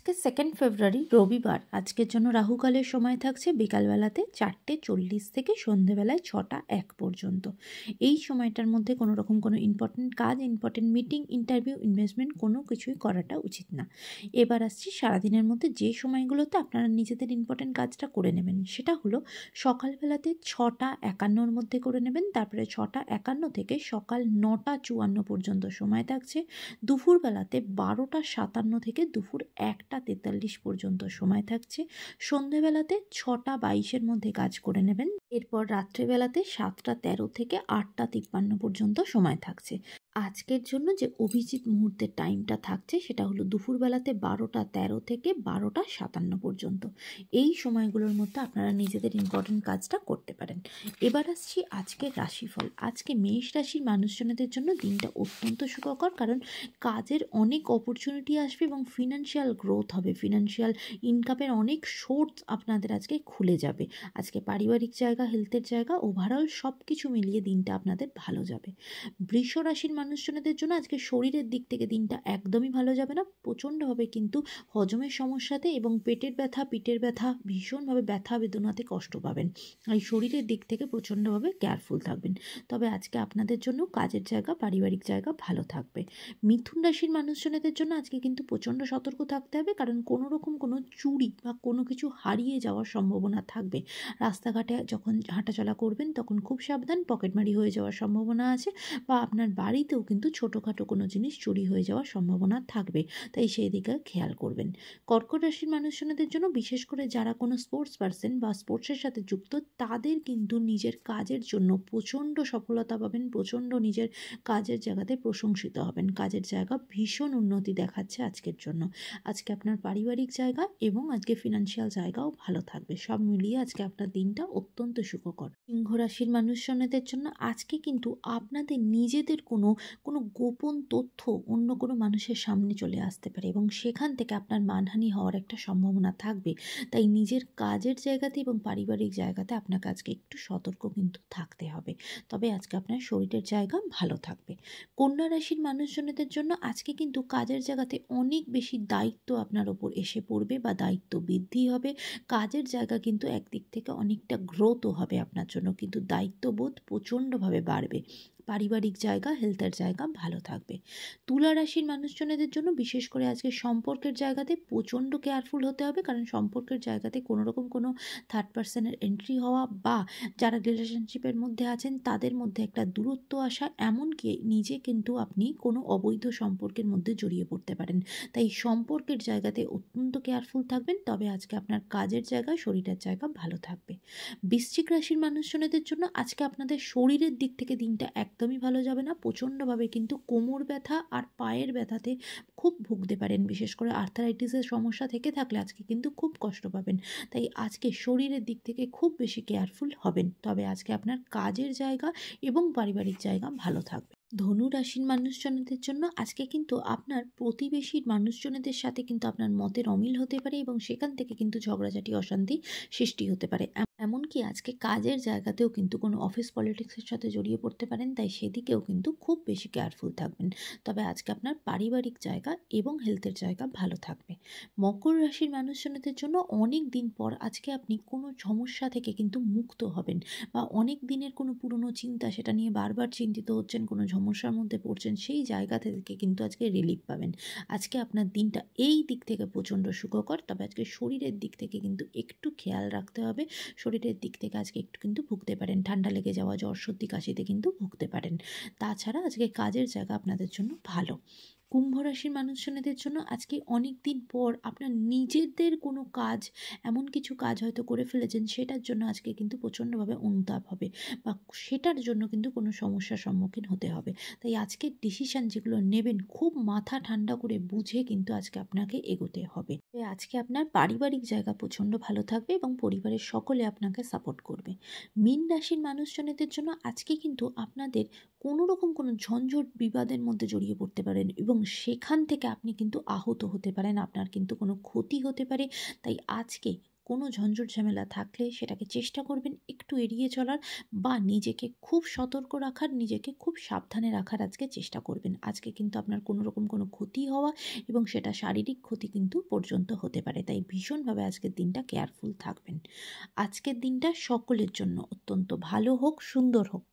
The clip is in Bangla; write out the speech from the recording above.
আজকে 2 ফেব্রুয়ারি রবিবার। আজকের জন্য রাহুকালের সময় থাকছে বিকালবেলাতে 4:40 থেকে সন্ধেবেলায় 6:01 পর্যন্ত। এই সময়টার মধ্যে কোনো রকম কোনো ইম্পর্টেন্ট কাজ, ইম্পর্টেন্ট মিটিং, ইন্টারভিউ, ইনভেস্টমেন্ট কোনো কিছুই করাটা উচিত না। এবার আসছি সারাদিনের মধ্যে যে সময়গুলোতে আপনারা নিজেদের ইম্পর্টেন্ট কাজটা করে নেবেন, সেটা হলো সকালবেলাতে 6:51 মধ্যে করে নেবেন। তারপরে 6:51 থেকে সকাল 9:54 পর্যন্ত সময় থাকছে। দুপুরবেলাতে 12:57 থেকে দুপুর 1:43 পর্যন্ত সময় থাকছে। সন্ধেবেলাতে 6:22 মধ্যে কাজ করে নেবেন। এরপর রাত্রেবেলাতে 7:13 থেকে 8:53 পর্যন্ত সময় থাকছে। আজকের জন্য যে অভিজিৎ মুহূর্তের টাইমটা থাকছে সেটা হলো দুপুরবেলাতে 12:13 থেকে 12:57 পর্যন্ত। এই সময়গুলোর মধ্যে আপনারা নিজেদের ইম্পর্টেন্ট কাজটা করতে পারেন। এবার আসছি আজকের রাশিফল। আজকে মেষ রাশির মানুষজনদের জন্য দিনটা অত্যন্ত সুখকর, কারণ কাজের অনেক অপরচুনিটি আসবে এবং ফিনান্সিয়াল গ্রোথ হবে। ফিনান্সিয়াল ইনকামের অনেক সোর্স আপনাদের আজকে খুলে যাবে। আজকে পারিবারিক জায়গা, হেলথের জায়গা, ওভারঅল সব কিছু মিলিয়ে দিনটা আপনাদের ভালো যাবে। বৃষ রাশির মানুষজনদের জন্য আজকে শরীরের দিক থেকে দিনটা একদমই ভালো যাবে না। প্রচণ্ডভাবে কিন্তু হজমের সমস্যাতে এবং পেটের ব্যথা, পিঠের ব্যথা, ভীষণভাবে ব্যথা বেদনাতে কষ্ট পাবেন। এই শরীরের দিক থেকে প্রচণ্ডভাবে কেয়ারফুল থাকবেন। তবে আজকে আপনাদের জন্য কাজের জায়গা, পারিবারিক জায়গা ভালো থাকবে। মিথুন রাশির মানুষজনদের জন্য আজকে কিন্তু প্রচণ্ড সতর্ক থাকতে হবে, কারণ কোনো রকম কোনো চুরি বা কোনো কিছু হারিয়ে যাওয়ার সম্ভাবনা থাকবে। রাস্তাঘাটে যখন হাঁটাচলা করবেন তখন খুব সাবধান, পকেটমারি হয়ে যাওয়ার সম্ভাবনা আছে, বা আপনার বাড়িতেও কিন্তু ছোটোখাটো কোনো জিনিস চুরি হয়ে যাওয়ার সম্ভাবনা থাকবে, তাই সেই দিকে খেয়াল করবেন। কর্কট রাশির মানুষজনদের জন্য বিশেষ করে যারা কোনো স্পোর্টস পার্সন বা স্পোর্টসের সাথে যুক্ত, তাদের কিন্তু নিজের কাজের জন্য প্রচণ্ড সফলতা পাবেন, প্রচণ্ড নিজের কাজের জায়গাতে প্রশংসিত হবেন। কাজের জায়গা ভীষণ উন্নতি দেখাচ্ছে আজকের জন্য। আজকে আপনার পারিবারিক জায়গা এবং আজকে ফিনান্সিয়াল জায়গাও ভালো থাকবে। সব মিলিয়ে আজকে আপনার দিনটা অত্যন্ত সুখকর। সিংহ রাশির মানুষজনদের জন্য আজকে কিন্তু আপনাদের নিজেদের কোনো গোপন তথ্য অন্য কোনো মানুষের সামনে চলে আসতে পারে এবং সেখান থেকে আপনার মানহানি হওয়ার একটা সম্ভাবনা থাকবে। তাই নিজের কাজের জায়গাতে এবং পারিবারিক জায়গাতে আপনাকে আজকে একটু সতর্ক কিন্তু থাকতে হবে। তবে আজকে আপনার শরীরের জায়গা ভালো থাকবে। কন্যা রাশির মানুষজনদের জন্য আজকে কিন্তু কাজের জায়গাতে অনেক বেশি দায়িত্ব আপনার ওপর এসে পড়বে বা দায়িত্ব বৃদ্ধি হবে। কাজের জায়গা কিন্তু একদিক থেকে অনেকটা গ্রোথও হবে আপনার জন্য, কিন্তু দায়িত্ববোধ প্রচণ্ডভাবে বাড়বে। পারিবারিক জায়গা, হেলথের জায়গা ভালো থাকবে। তুলা রাশির মানুষজনদের জন্য বিশেষ করে আজকে সম্পর্কের জায়গাতে প্রচণ্ড কেয়ারফুল হতে হবে, কারণ সম্পর্কের জায়গাতে কোনো রকম কোনো থার্ড পার্সনের এন্ট্রি হওয়া বা যারা রিলেশনশিপের মধ্যে আছেন তাদের মধ্যে একটা দূরত্ব আসা, এমনকি নিজে কিন্তু আপনি কোনো অবৈধ সম্পর্কের মধ্যে জড়িয়ে পড়তে পারেন। তাই সম্পর্কের জায়গাতে অত্যন্ত কেয়ারফুল থাকবেন। তবে আজকে আপনার কাজের জায়গা, শরীরের জায়গা ভালো থাকবে। বৃশ্চিক রাশির মানুষজনদের জন্য আজকে আপনাদের শরীরের দিক থেকে দিনটা একদমই ভালো যাবে না। প্রচণ্ডভাবে কিন্তু কোমর ব্যথা আর পায়ের ব্যথাতে খুব ভুগতে পারেন। বিশেষ করে আর্থারাইটিসের সমস্যা থেকে থাকলে আজকে কিন্তু খুব কষ্ট পাবেন। তাই আজকে শরীরের দিক থেকে খুব বেশি কেয়ারফুল হবেন। তবে আজকে আপনার কাজের জায়গা এবং পারিবারিক জায়গা ভালো থাকবে। ধনু রাশির মানুষজনদের জন্য আজকে কিন্তু আপনার প্রতিবেশীর মানুষজনদের সাথে কিন্তু আপনার মতের অমিল হতে পারে এবং সেখান থেকে কিন্তু ঝগড়াঝাটি, অশান্তি সৃষ্টি হতে পারে। এমনকি আজকে কাজের জায়গাতেও কিন্তু কোনো অফিস পলিটিক্সের সাথে জড়িয়ে পড়তে পারেন, তাই সেদিকেও কিন্তু খুব বেশি কেয়ারফুল থাকবেন। তবে আজকে আপনার পারিবারিক জায়গা এবং হেলথের জায়গা ভালো থাকবে। মকর রাশির মানুষজনদের জন্য অনেক দিন পর আজকে আপনি কোনো সমস্যা থেকে কিন্তু মুক্ত হবেন, বা অনেক দিনের কোনো পুরনো চিন্তা, সেটা নিয়ে বারবার চিন্তিত হচ্ছেন, কোনো সমস্যার মধ্যে পড়ছেন, সেই জায়গা থেকে কিন্তু আজকে রিলিফ পাবেন। আজকে আপনার দিনটা এই দিক থেকে প্রচণ্ড সুখকর। তবে আজকে শরীরের দিক থেকে কিন্তু একটু খেয়াল রাখতে হবে। শরীরের দিক থেকে আজকে একটু কিন্তু ভুগতে পারেন, ঠান্ডা লেগে যাওয়া, জ্বর, সর্দি, কাশিতে কিন্তু ভুগতে পারেন। তাছাড়া আজকে কাজের জায়গা আপনাদের জন্য ভালো। কুম্ভ রাশির মানুষজনদের জন্য আজকে অনেক দিন পর আপনার নিজেদের কোনো কাজ, এমন কিছু কাজ হয়তো করে ফেলেছেন, সেটার জন্য আজকে কিন্তু প্রচণ্ডভাবে অনুতাপ হবে, বা সেটার জন্য কিন্তু কোনো সমস্যার সম্মুখীন হতে হবে। তাই আজকের ডিসিশান যেগুলো নেবেন খুব মাথা ঠান্ডা করে বুঝে কিন্তু আজকে আপনাকে এগোতে হবে। আজকে আপনার পারিবারিক জায়গা প্রচণ্ড ভালো থাকবে এবং পরিবারের সকলে আপনাকে সাপোর্ট করবে। মীন রাশির মানুষজনদের জন্য আজকে কিন্তু আপনাদের কোনো রকম কোনো ঝঞ্ঝট, বিবাদের মধ্যে জড়িয়ে পড়তে পারেন এবং সেখান থেকে আপনি কিন্তু আহত হতে পারেন, আপনার কিন্তু কোনো ক্ষতি হতে পারে। তাই আজকে কোনো ঝঞ্ঝট ঝামেলা থাকলে সেটাকে চেষ্টা করবেন একটু এড়িয়ে চলার, বা নিজেকে খুব সতর্ক রাখার, নিজেকে খুব সাবধানে রাখার আজকে চেষ্টা করবেন। আজকে কিন্তু আপনার কোনো রকম কোনো ক্ষতি হওয়া এবং সেটা শারীরিক ক্ষতি কিন্তু পর্যন্ত হতে পারে, তাই ভীষণভাবে আজকের দিনটা কেয়ারফুল থাকবেন। আজকের দিনটা সকলের জন্য অত্যন্ত ভালো হোক, সুন্দর হোক,